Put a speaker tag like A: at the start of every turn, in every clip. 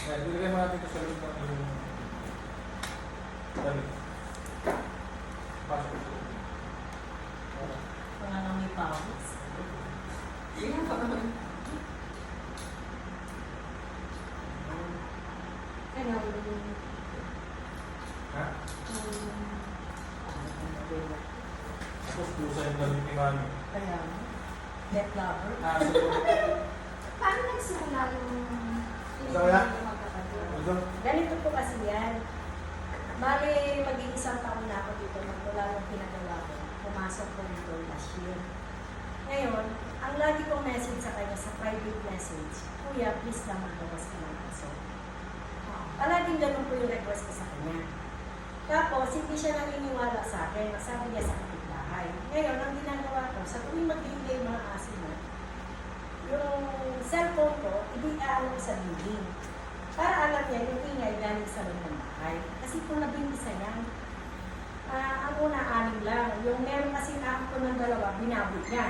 A: Ilagay mo natin ito sa loob ng yung damit. Pasok ito.
B: Wala nang may pawis.
C: Yun pa naman. Ano?
A: Ha? Tapos pusa yung damit ni Mami.
B: Kaya, death lover.
A: So,
D: Paano nagsimula yung
A: Ikaw ya?
D: magkakatulog?
A: ito.
D: Ganito po kasi yan. Bale, mag-iisang taon na ako dito magmula nung pinagawa ko. Pumasok ko dito last year. Ngayon, ang lagi kong message sa kanya sa private message, Kuya, please lang magbawas ka ng aso. Palaging ganun po yung request ko sa kanya. Tapos, hindi siya naniniwala sa akin. Sabi niya sa kapitbahay. Ngayon, ang ginagawa ko, sa tuwing mag-iingay mga aso na, yung cellphone ko, i-ano ko sa building. Para alam niya yung ingay galing sa loob ng bahay. Kasi kung nabingisa niya, ang una, 6 lang. Yung meron kasi na ako ng 2, binabot niya.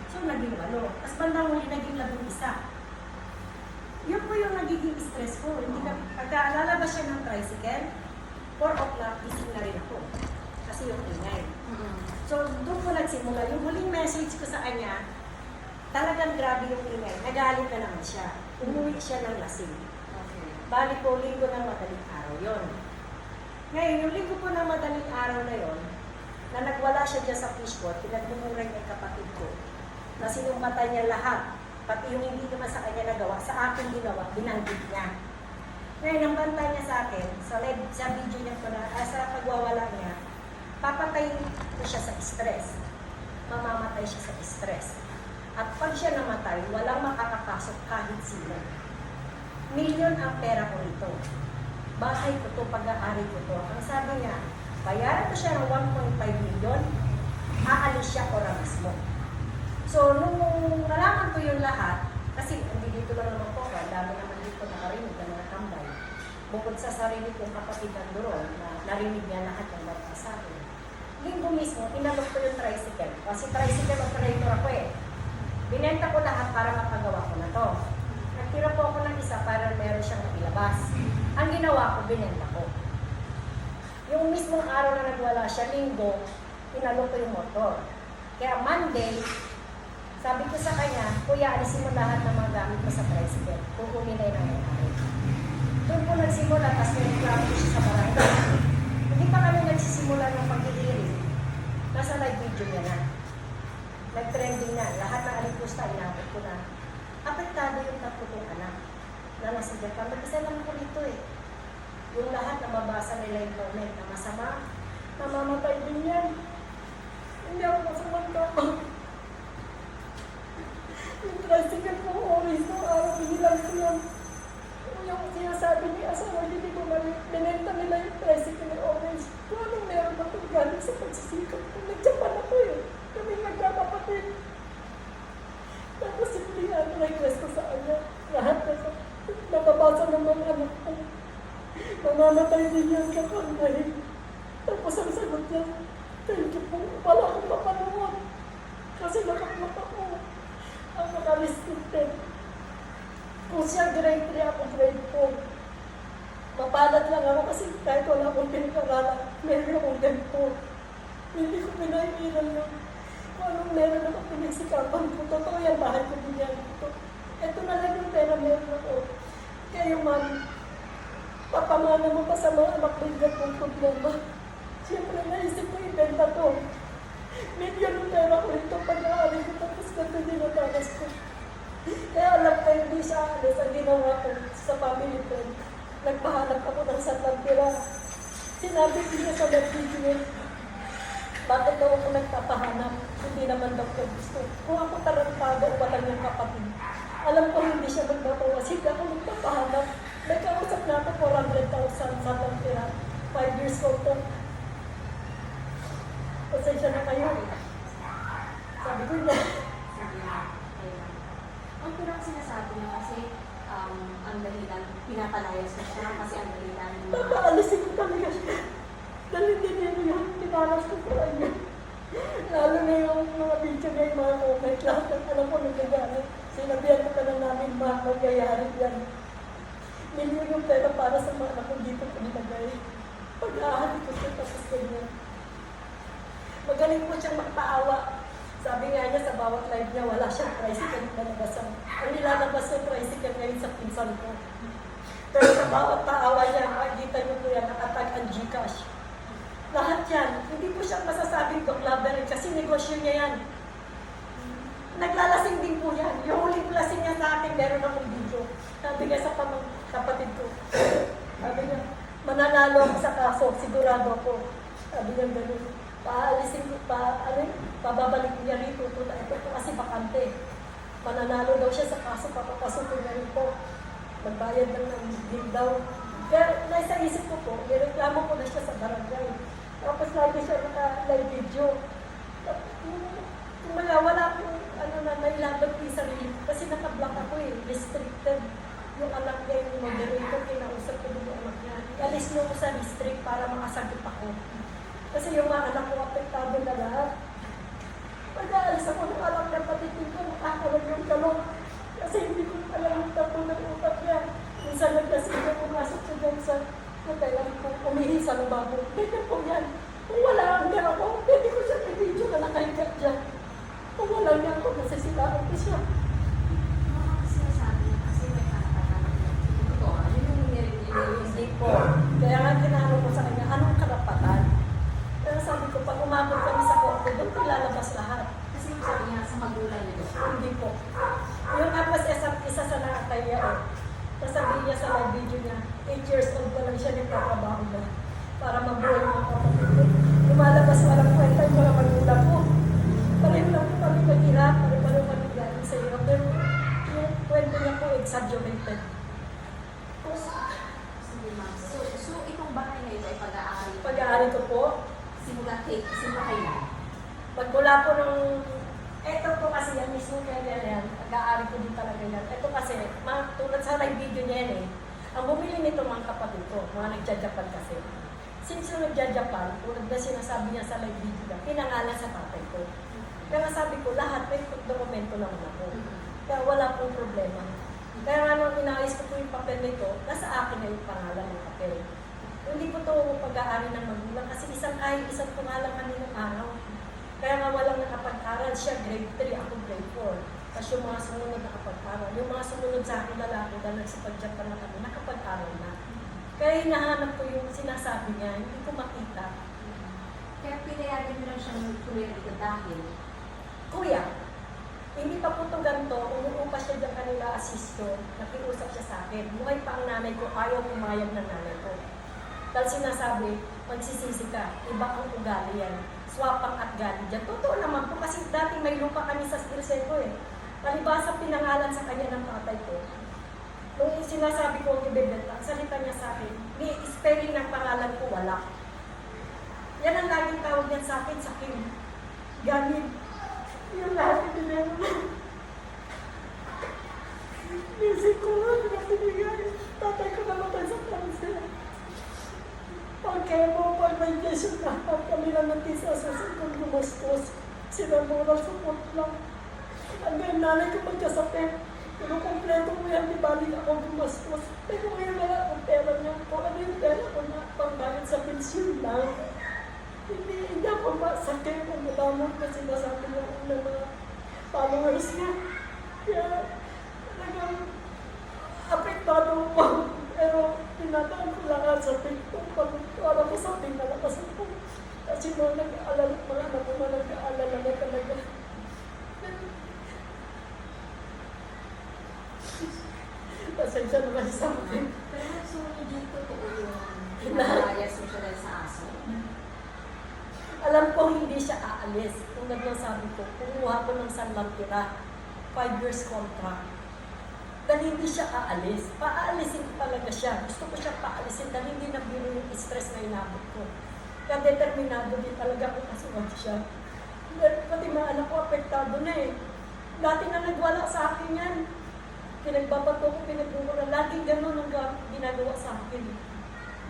D: So, naging 8. Tapos bandang huli, naging 11. Yun po yung nagiging stress ko. Hindi ka, pagka lalabas siya ng tricycle, 4 o'clock, gising na rin ako. Kasi yung ingay. So, doon po nagsimula. Yung huling message ko sa kanya, talagang grabe yung ingay. Nagalit na naman siya. Umuwi siya ng lasing.
C: Okay.
D: Bali po, linggo ng madaling araw yon. Ngayon, yung linggo po ng madaling araw na yon, na nagwala siya dyan sa fishpot, pinagmumuray ng kapatid ko, na sinumpatay niya lahat, pati yung hindi naman sa kanya nagawa, sa akin ginawa, binanggit niya. Ngayon, ang banta niya sa akin, sa video niya po na, sa pagwawala niya, papatayin ko siya sa stress. Mamamatay siya sa stress. At pag siya namatay, walang makakapasok kahit sino. Milyon ang pera ko ito. Bahay ko to, pag-aari ko to. Ang sabi niya, bayaran ko siya ng 1.5 million, aalis siya ora mismo. So, nung nalaman ko yung lahat, kasi hindi dito lang naman po, ang dami naman dito nakarinig na mga tambay. Bukod sa sarili kong kapatid ng doon, na narinig niya lahat ng bata sa akin. Linggo mismo, inalok ko yung tricycle. Kasi tricycle operator ako eh. Binenta ko lahat para mapagawa ko na to. Nagtira po ako ng isa para meron siyang mailabas. Ang ginawa ko, binenta ko. Yung mismong araw na nagwala siya, linggo, inalok ko yung motor. Kaya Monday, sabi ko sa kanya, Kuya, alisin mo lahat ng mga gamit ko sa tricycle. Kukunin na yun ang may-ari. Doon po nagsimula, tapos nag-reklamo siya sa barangay. Hindi pa kami nagsisimula ng pag-iiring. Nasa live video niya na. Nag-trending na. Lahat ng alipusta, inabot ko na. Apektado yung 3 kong anak na nasa Japan. Mag-isa lang ko rito eh. Yung lahat na mabasa nila yung comment na masama, namamatay din yan. Hindi ako masamang tao. Yung tricycle ko, oris ko, araw, binilang ko yan. Yung sinasabi ni asawa, hindi ko binenta nila yung tricycle ni orange. Kung anong meron ba ito galing sa pagsisikap ko. Nag-Japan ako eh. Kami nagkakapatid. Tapos hindi nga request ko sa kanya. Lahat na sa nababasa ng mga anak ko. Mamamatay din yan kakantay. Tapos ang sagot niya, thank you po. Wala akong mapanood. Kasi nakaklap ako. Ang nakalistinted. Kung siya grade 3, ako grade 4. Mapalat lang ako kasi kahit wala akong pinag-aralan, meron akong grade 4. Hindi ko pinaiilan yun. Kung anong meron ako pinagsikapan ko. Totoo yan, bahay ko din yan. Ito na lang yung pera meron ako. Kaya ma'am, papamana mo pa sa mga anak ng kong problema. Siyempre naisip ko ibenta to. Milyon ng pera ko ito pag-aari ko tapos ganito din natagas ko. Kaya alam ko hindi siya alis ang ginawa ko sa family friend. Nagpahanap ako ng sandang pera. Sinabi ko niya sa video, bakit daw ako nagpapahanap? Hindi naman daw ko gusto. Kung ako tarantado, walang yung kapatid. Alam ko hindi siya magbabawas. Hindi ako nagpapahanap. Nagkausap na ako 400,000 sandang pera. 5 years old to. Pasensya na kayo. Sabi ko niya.
C: Ang pirang sinasabi niya kasi ang dahilan, pinapalayas na siya kasi ang dahilan.
D: Papaalisin ko talaga siya. Dahil hindi niya yun, pinaras ko sa kanya. Lalo na yung mga video niya, yung mga comment, lahat ng alam ko nagagalit. Sinabihan ko ka na namin, mga magyayari yan. Million yung pera para sa mga anak ko dito ko nilagay. Pag-ahali ko siya tapos ganyan. Magaling po siyang magpaawa. Sabi nga niya sa bawat live niya, wala siyang tricycle na nalabasan. Ang nilalabas ng tricycle ngayon sa pinsan ko. Pero sa bawat paawa niya, makikita niyo po yan, nakatag ang Gcash. Lahat yan. Hindi po siya masasabing baklaberin kasi negosyo niya yan. Naglalasing din po yan. Yung huling lasing niya sa akin, meron akong video. Sabi niya sa kapatid ko. Sabi niya, mananalo ako sa kaso, sigurado ako. Sabi niya gano'n. Paalisin ko, pababalik niya rito. Ito po kasi bakante. Mananalo daw siya sa kaso, papapasukin niya rin po. Magbayad ng bill daw. Kaya nasa isip ko po, nireklamo ko na siya sa barangay. Tapos lagi siya naka-live video. Kumaya, wala akong nailaban ko yung sarili ko kasi naka-block ako restricted. Yung anak niya, yung moderator, kinausap ko yung anak niya. Alis niyo ko sa restrict para makasagot ako. Kasi yung mga anak ko, apektado na lahat. Pag-aalis ako ng anak niya, patitin ko, nakakalag yung talong. Kasi hindi ko alam yung tapo ng utak niya. Minsan naglasing niya, pumasok siya dyan sa hotel, ko umihi sa lumabo. Ganyan po yan. Kung wala ang niya ako, pwede ko siya i-video na nakahiga dyan. Kung wala niya ako, nasisilaan ko siya.
C: Mga sinasabi niya kasi may karapatan. Totoo, yun yung
D: Hindi po. Kaya nga tinanong ko sa kanya, anong karapatan? Pero sabi ko, pag umabot kami sa korte, doon ko lalabas lahat.
C: Kasi yung sabi niya sa magulang niya.
D: Hindi po. Yung tapos isa sa nakakaya nasabihin niya sa live video niya, 8 years old pa lang siya nagtatrabaho na para mabuhay ng kapatid ko. Lumalabas walang kwenta yung mga magulang ko. Pareho lang po kami naghirap, pareho kami galing sa hirap. Pero yung kwento niya po exaggerated.
C: Sige ma'am. So itong bahay na ito ay pag-aari.
D: Pag-aari ko po,
C: Simula kailan?
D: pagmula po nung eto po kasi yan mismo kaya yan, pag-aari ko din talaga yan. Ito kasi, tulad sa live video niya yan ang bumili nito mga kapatid ko, mga nagja-Japan kasi. Since yung nagja-Japan, tulad na sinasabi niya sa live video niya, pinangalan sa tatay ko. Kaya nga sabi ko, lahat may dokumento naman ako. Kaya wala pong problema. Kaya nga nung inaayos ko po yung papel nito, nasa akin na yung pangalan ng papel. Hindi po ito pag-aari ng magulang kasi isang pangalan kami ng araw. Kaya nga walang nakapag-aral siya, grade 3, ako grade 4. Tapos yung mga sumunod nakapag-aral. Yung mga sumunod sa akin lalaki dahil nagsipag-Japan na kami, nakapag-aral na. Kaya hinahanap ko yung sinasabi niya, hindi ko makita.
C: Kaya pinayagan niyo lang siyang tuloy dito dahil
D: Kuya, hindi pa po ito ganito, umuupa siya dyan kanila asisto, nakiusap siya sa akin. Buhay pa ang nanay ko, ayaw pumayag ng nanay ko. Dahil sinasabi, magsisisi ka, iba ang ugali yan. Swapang at gali dyan. Totoo naman po kasi dati may lupa kami sa Stilsen ko Palibasa pinangalan sa kanya ng tatay ko. Nung sinasabi ko ang ibebenta, ang salita niya sa akin, ni spelling ng pangalan ko, wala. Yan ang laging tawag niya sa akin, sa Kim. Gamit. Yung lahat yung meron. Music ko lang, pinapinigay. Tatay ko namatay sa cancer. Pag-kemo, pag-medication na, pag kami lang ng tisa-susin kung gumastos. Sinamural support lang. Hanggang nanay ko magkasakit. Pero kompleto ko yan, di balik ako gumastos. Pero ngayon wala akong pera niya. Kung ano yung pera ko na pangbayad sa pensyon lang. Hindi ako masakit. Ang madamot na sinasabi niya ng mga followers niya. Kaya talagang apektado ko. Pero tinataan ko lang sa TikTok. Para ko sa ating nalakas ako. Kasi mga nag-aalala, mga anak ko mga nag-aalala na talaga. Pasensya naman sa akin.
C: pero so hindi totoo yung pinalayas mo siya dahil sa aso.
D: Alam ko hindi siya aalis. Kung nagsasabi ko, kumuha ko ng sanlang tira. 5 years contract. Dahil hindi siya aalis. Paaalisin ko talaga siya. Gusto ko siya paalisin dahil hindi na biro yung stress na inabot ko. Kaya determinado din talaga ako kasuwag siya. Pati mga anak ko, apektado na Dati na nagwala sa akin yan. Pinagbabato ko, pinagbuburan. Laging ganun ang ginagawa sa akin.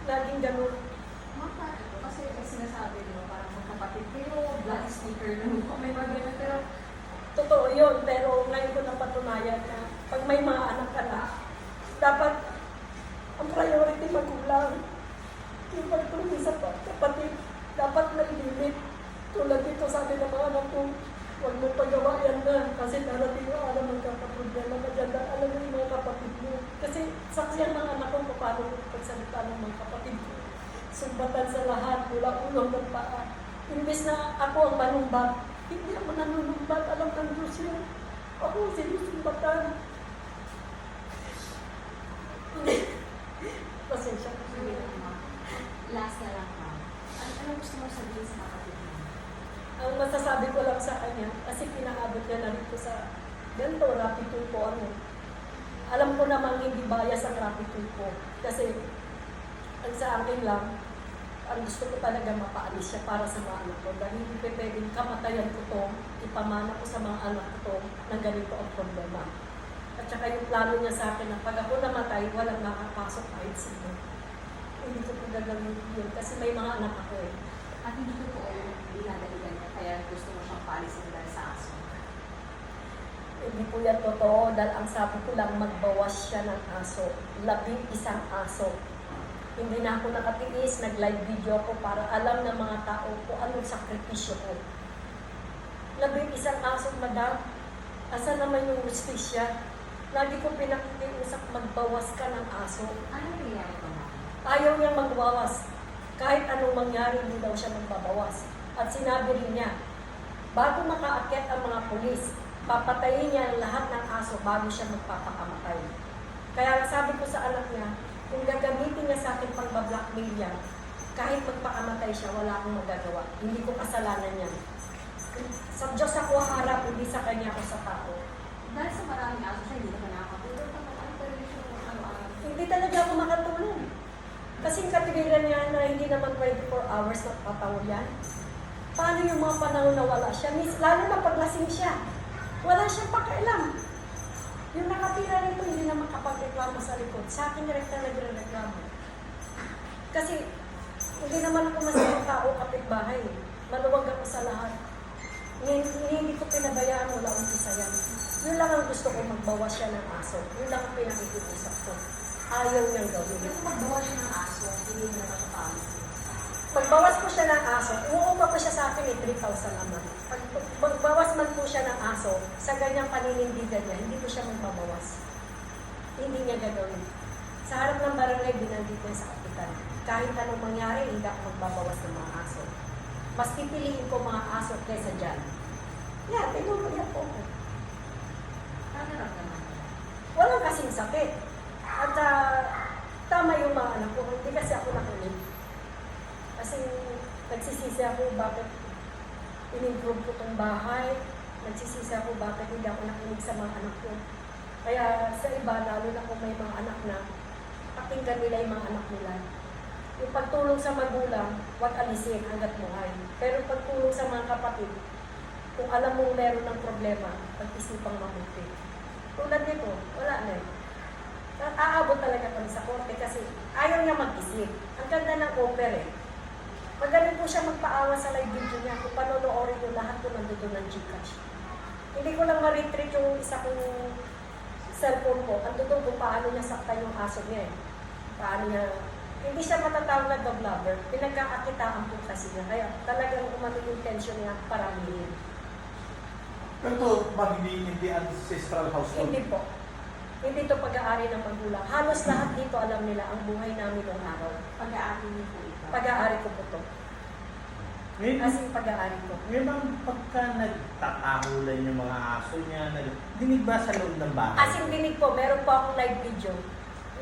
D: Laging ganun.
C: Maka, kasi ang sinasabi mo, parang magkapatid kayo, blood speaker na mo, may mga ganun, pero
D: Totoo yun, pero ngayon ko napatunayan na pag may mga anak ka na, dapat Ang priority magulang. Yung pagtulong sa kapatid, dapat may limit. Tulad dito sabi ng mga anak ko, huwag mo pagawa yan na kasi darating mo alam ang kakaproblema ka dyan. Alam mo yung mga kapatid mo. Kasi saksi ang mga anak ko kung paano pagsalita ng mga kapatid ko. Sumbatan sa lahat, mula ulo ng paa. Imbes na ako ang manumbat, hindi ako nanunumbat, alam ng Diyos yun. Ako sinusumbatan. Pasensya ko.
C: Sige lang, ma'am. Last na lang, ma'am. Ano gusto mo sabihin sa kapatid mo?
D: Ang masasabi ko lang sa kanya, kasi pinaabot niya na rito sa ganito, rapid tulpo ano. Alam ko namang hindi bias ang rapid tulpo. Kasi ang sa akin lang, ang gusto ko talaga mapaalis siya para sa mga anak ko. Dahil hindi pwedeng kamatayan ko to, ipamana ko sa mga anak ko to na ganito ang problema. At saka yung plano niya sa akin na pag ako namatay, walang makapasok kahit sino. Hindi ko po gagawin yun kasi may mga anak ako eh.
C: At hindi ko po dinadaligan niya, kaya gusto mo siyang paalisin dahil sa aso.
D: Hindi po yan totoo dahil ang sabi ko lang magbawas siya ng aso. 11 aso. Hindi na ako nakatiis, nag-live video ko para alam ng mga tao kung anong sakripisyo ko. 11 aso, madam. Asa naman yung justisya? Lagi ko pinakikiusap magbawas ka ng aso.
C: Ano nangyayari ko, ma'am?
D: Ayaw niyang magbawas. Kahit anong mangyari, hindi daw siya magbabawas. At sinabi rin niya, bago makaakyat ang mga pulis, papatayin niya ang lahat ng aso bago siya magpapakamatay. Kaya sabi ko sa anak niya, kung gagamitin niya sa akin pang blackmail niya, kahit magpakamatay siya, wala akong magagawa. Hindi ko kasalanan yan. Sa Diyos ako harap, hindi sa kanya ako sa tao.
C: Dahil sa maraming aso siya, hindi naman nakakatulog. Ano pa rin siya ano-ano?
D: Hindi talaga ako makatulong. Kasi yung katigilan niya na hindi naman 24 hours na patawag yan. Paano yung mga panahon na wala siya? Lalo na paglasing siya. Wala siyang pakialam. Yung nakatira nito, hindi na makapagreklamo sa likod. Sa akin direkta nagre-reklamo. Kasi hindi naman ako masamang tao kapitbahay. Maluwag ako sa lahat. Hindi ko pinabayaan wala umpisa yan. Yun lang ang gusto ko, magbawas siya ng aso. Yun lang ang pinakikiusap ko. Ayaw niyang gawin.
C: Yung magbawas siya ng aso, hindi mo naman siya paalisin.
D: Pagbawas po siya ng aso, umuupa pa siya sa akin 3,000 naman. Pag magbawas man po siya ng aso, sa ganyang paninindigan niya, hindi po siya magbabawas. Hindi niya gagawin. Sa harap ng barangay, binanggit niya sa kapitan. Kahit anong mangyari, hindi ako magbabawas ng mga aso. Mas pipiliin ko mga aso kaysa dyan. Yeah, tinuro niya po ko.
C: Ano naman?
D: Walang kasing sakit. At tama yung mga anak ko, hindi kasi ako nakinig. Kasi nagsisisi ako bakit in-improve ko itong bahay. Nagsisisi ako bakit hindi ako nakinig sa mga anak ko. Kaya sa iba, lalo na kung may mga anak na, pakinggan nila yung mga anak nila. Yung pagtulong sa magulang, huwag alisin hanggat buhay. Pero pagtulong sa mga kapatid, kung alam mong meron ng problema, pag-isipang mabuti. Tulad nito, wala na eh. Aabot talaga kami sa korte kasi ayaw niya mag-isip. Ang ganda ng offer eh. Magaling po siya magpaawa sa live video niya kung panonoorin yung lahat ko nandito ng Gcash. Hindi ko lang ma-retreat yung isa kong cellphone ko. Ando doon kung paano niya saktan yung aso niya eh. Paano niya, hindi siya matatawag na dog lover. Pinagkakakitaan po kasi niya. Kaya talagang umano yung tension niya paramihin.
A: Pero ito, hindi ancestral household.
D: Hindi po. Hindi ito pag-aari ng magulang. Halos lahat dito alam nila ang buhay namin noong araw.
C: Pag-aari niyo po ito.
D: Pag-aari ko po ito.
A: Ngayon,
D: As in pag-aari ko.
A: ngayon bang pagka nagtatahulan yung mga aso niya, dinig ba sa loob ng bahay?
D: As in dinig po, meron po akong live video.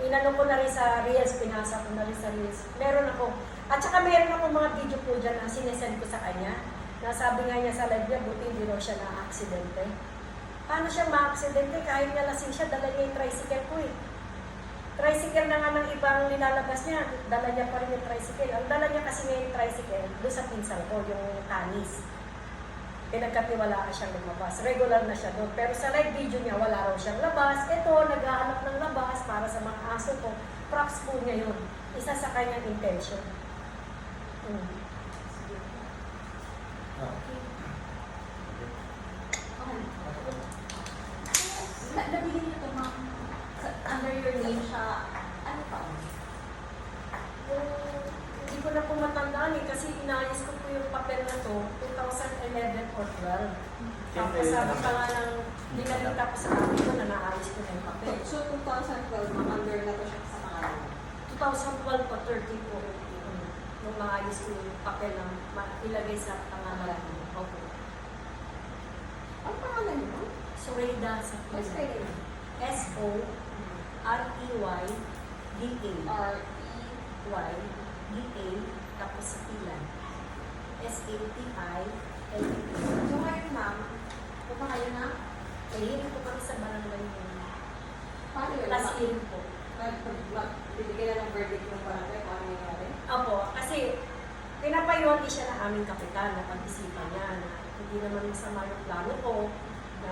D: Inano ko na rin sa Reels, pinasa ko na rin sa Reels. Meron ako. At saka meron ako mga video po dyan na sinesend ko sa kanya. Nasabi nga niya sa live niya, buti hindi raw siya na-aksidente. Paano siya ma-aksidente? Kahit niya lasing siya, dala niya yung tricycle ko eh. Tricycle na nga ng ibang nilalabas niya, dala niya pa rin yung tricycle. Ang dala niya kasi ngayon yung tricycle, doon sa pinsan ko, yung tanis. Pinagkatiwalaan siyang lumabas. Regular na siya doon. Pero sa live video niya, wala raw siyang labas. Ito, naghahanap ng labas para sa mga aso ko. Props po niya yun. Isa sa kanyang intention.
C: Okay. Nabili niyo ito, ma'am. Under your name siya, ano pa?
D: ko na po matandaan eh, kasi inayos ko po yung papel na to, 2011 or 12.
A: Siyempre,
D: Tapos sabi
A: yun
D: pa nga ng nilalita ko sa akin ko na naayos ko na yung papel.
C: So, 2012, under na to siya sa pangalan.
D: 2012 po, 30 po. Nung maayos ko yung papel na ilagay sa pangalan ko. Opo.
C: Ang pangalan niyo?
D: Sureda sa
C: What's
D: Pila.
C: your name?
D: S-O-R-E-Y-D-A.
C: R-E.
D: Y-D-A, tapos sa Pila. S-A-T-I-L-E.
C: So, ngayon, ma'am, punta kayo na?
D: Kahirin po kami sa barangay yun.
C: Paano yun?
D: Last year po.
C: Bibigyan na ng verdict ng barangay kung ano nangyari?
D: Opo, kasi pinapayuhan din siya ng aming kapitan na pag-isipan niya na hindi naman masama yung plano ko na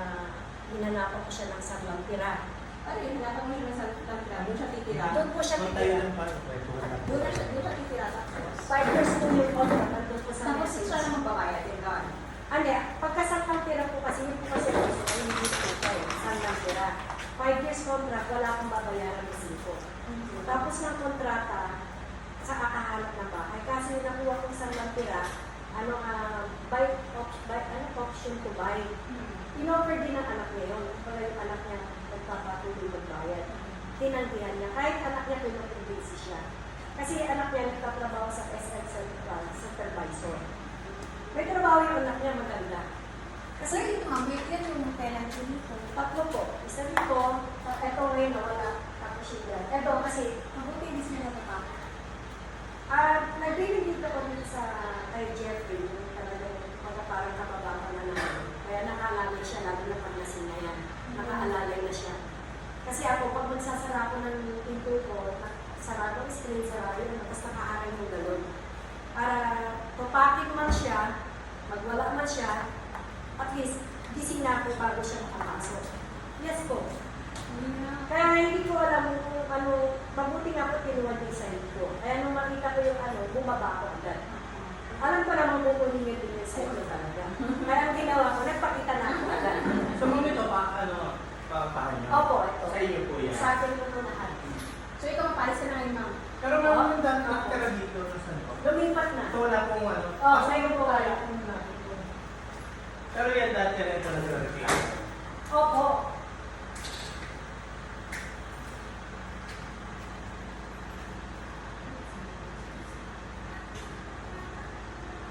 D: hinanapan ko siya ng sarlang tira.
C: Ano yun? Hinapan mo siya sa tantira? Doon siya titira?
D: Doon po siya
A: Doon tayo
D: titira.
A: lang pa.
C: Doon siya titira sa cross.
D: 5 years po yung contract nandun po sa
C: Tapos
D: message.
C: siya na magbabayad yung gawin.
D: Ano, pagkasangkang tira po kasi yun po kasi ang gusto ko yung dito po tayo, sangkang tira. 5 years contract, wala akong babayaran ng siko. Tapos ng kontrata, sa kakahanap ng bahay. Kasi yung nakuha kong sangkang tira, option to buy. In-offer din ng anak niya yun. Pala yung anak niya nagpapatuloy magbayad. Tinanggihan niya. Kahit anak niya pinag-convince siya. Kasi anak niya nagtatrabaho sa SL Central, supervisor. May trabaho yung anak niya maganda.
C: Kasi
D: Kasi
C: ito, ma'am, yan yung tenant dito.
D: tatlo po. Isa dito, eto ngayon wala. Tapos siya. Eto kasi,
C: Mabuti hindi sila natatapos.
D: nag-dealing dito kami sa kay Jeffrey, yung talagang parang kababata na naman. Kaya nakaalala siya, lalo na pag lasing na yan. Nakaalalay na siya. Kasi ako, pag magsasara ako ng pinto ko, sarado ang screen, sarado yun, tapos nakaaray mo galon. Para tupakin man siya, magwala man siya, at least, gising na ako bago siya makapasok. Yes po. Kaya hindi ko alam kung ano, mabuti nga po tinuwag yung side ko. Kaya nung makita ko yung bumaba ako agad. Alam ko naman kukunin yun din yung side ko talaga. Kaya ang ginawa ko, nagpakita na ako agad.
A: So, ma'am, ito pa, paano niyo?
D: Opo, ito.
A: Sa inyo po yan.
D: Sa akin ko ito lahat.
C: So, ikaw mapalis ka na ngayon, ma'am.
A: Pero ma'am, yung dati nakatira dito sa San Juan.
D: Lumipat na.
A: So, wala pong
D: Oo, ngayon po wala.
A: Pero yan dati rin ito na reklamo.
D: Opo.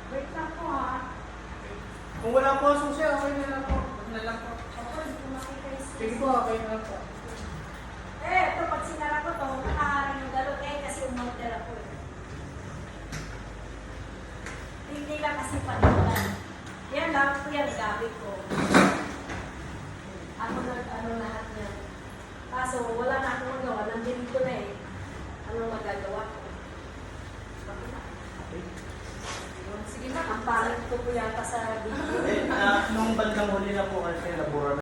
D: Wait lang po ha.
A: Kung wala po ang susi, okay na lang po. Huwag na lang po.
D: Opo, hindi ko makita yung space.
A: Sige po, okay na lang po.
D: Ito, pag sinara ko to, nakaharang yung galon kasi umotel ako eh. Hindi lang kasi panimulan. Yan lang po yan, gamit ko. Ako lahat niya. Kaso, wala na akong magawa. Nandito ko na eh. Ano magagawa ko?
C: Sige, ma'am.
D: Ang pangit ko po yata sa video.
A: Nung bandang huli na po kasi nabura